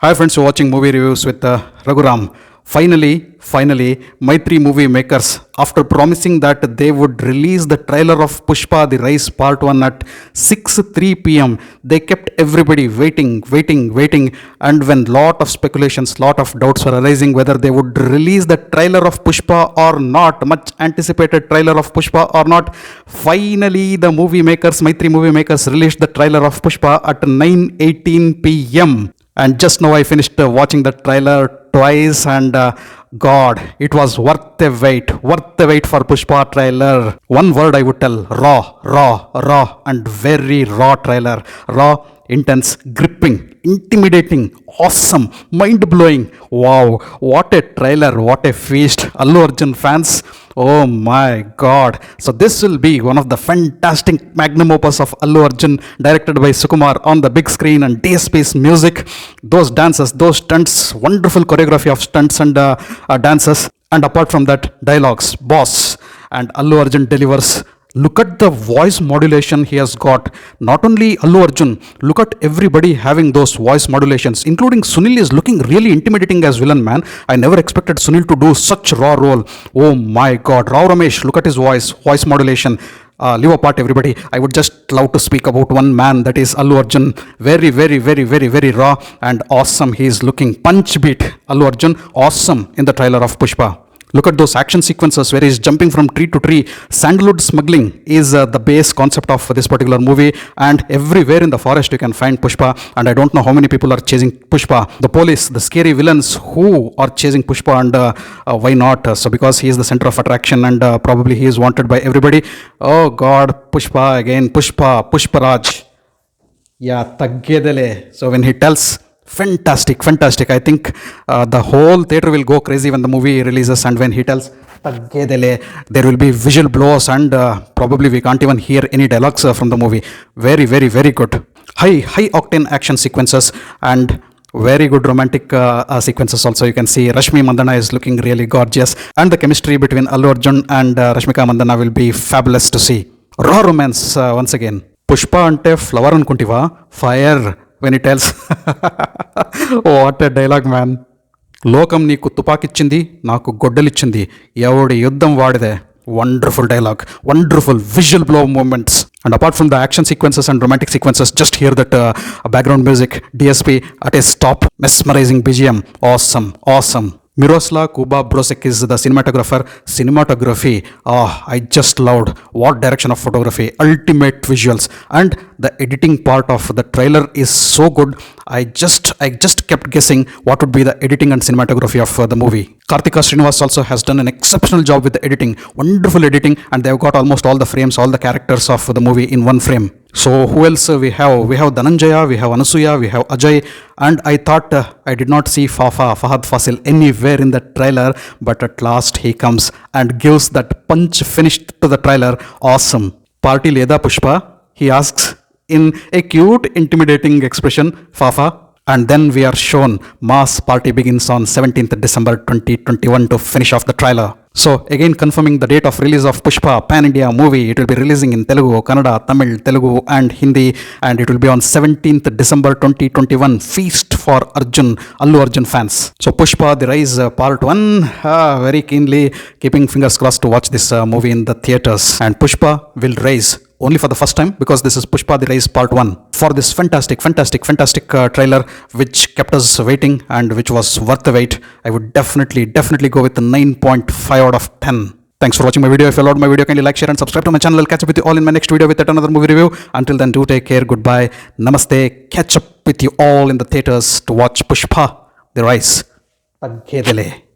Hi friends, you're watching movie reviews with Raghuram. Finally, Maitri movie makers, after promising that they would release the trailer of Pushpa The Rise Part 1 at 6:03 p.m., they kept everybody waiting, and when lot of speculations, lot of doubts were arising whether they would release the trailer of Pushpa or not, much anticipated trailer of Pushpa or not, finally the Maitri movie makers released the trailer of Pushpa at 9:18 p.m. And just now I finished watching the trailer twice, and God, it was worth the wait for Pushpa trailer. One word I would tell: raw, and very raw trailer. Raw, intense, gripping, intimidating, awesome, mind-blowing. Wow, what a trailer, what a feast. Allu Arjun fans, oh my God. So this will be one of the fantastic magnum opus of Allu Arjun, directed by Sukumar, on the big screen, and DSP's music, those dances, those stunts, wonderful choreography of stunts and dances, and apart from that, dialogues, boss, and Allu Arjun delivers. Look at the voice modulation he has got. Not only Allu Arjun, look at everybody having those voice modulations, including Sunil is looking really intimidating as villain, man. I never expected Sunil to do such raw role. Oh my God. Rao Ramesh, look at his voice modulation. Leave apart everybody. I would just love to speak about one man, that is Allu Arjun. Very raw and awesome. He is looking punch beat. Allu Arjun, awesome in the trailer of Pushpa. Look at those action sequences where he's jumping from tree to tree. Sandalwood smuggling is the base concept of this particular movie, and everywhere in the forest you can find Pushpa, and I don't know how many people are chasing Pushpa. The police, the scary villains who are chasing Pushpa, and why not? So because he is the center of attraction, and probably he is wanted by everybody. Oh God, Pushpa again, Pushparaj. Yeah, taggedele. So when he tells, fantastic. I think the whole theater will go crazy when the movie releases, and when he tells taggedele, there will be visual blows, and probably we can't even hear any dialogues from the movie. Very good. High octane action sequences, and very good romantic sequences also. You can see Rashmi Mandana is looking really gorgeous, and the chemistry between Allu Arjun and Rashmika Mandana will be fabulous to see. Raw romance once again. Pushpa ante flower anukuntiva, fire when he tells. What a dialogue, man. లోకం నీకు తుపాకిచ్చింది, నాకు గొడ్డలిచ్చింది, ఎవడి యుద్ధం వాడిదే. Wonderful dialogue, wonderful visual blow moments. And apart from the action sequences and romantic sequences, just hear that background music, DSP at its top, mesmerizing BGM, awesome. Miroslav Kuba Brosek is the cinematographer. Cinematography, I just loved. What direction of photography, ultimate visuals, and the editing part of the trailer is so good. I just kept guessing what would be the editing and cinematography of the movie. Karthika Srinivas also has done an exceptional job with the editing, wonderful editing, and they've got almost all the frames, all the characters of the movie in one frame. So who else we have? We have Dhananjaya, we have Anasuya, we have Ajay, and I thought I did not see Fahad Fasil anywhere in the trailer, but at last he comes and gives that punch finish to the trailer. Awesome. Party Leda Pushpa, he asks in a cute, intimidating expression, Fafa. And then we are shown mass party begins on 17th December 2021 to finish off the trailer. So again confirming the date of release of Pushpa Pan-India movie. It will be releasing in Telugu, Kannada, Tamil, Telugu and Hindi, and it will be on 17th December 2021. Feast for Allu Arjun fans. So Pushpa The Rise Part 1, very keenly keeping fingers crossed to watch this movie in the theatres. And Pushpa will rise only for the first time, because this is Pushpa The Rise Part 1. For this fantastic trailer which kept us waiting and which was worth the wait, I would definitely go with a 9.5 out of 10. Thanks for watching my video. If you loved my video, kindly like, share and subscribe to my channel. I'll catch up with you all in my next video with yet another movie review. Until then, do take care. Goodbye. Namaste. Catch up with you all in the theaters to watch Pushpa The Rise. Taggedele.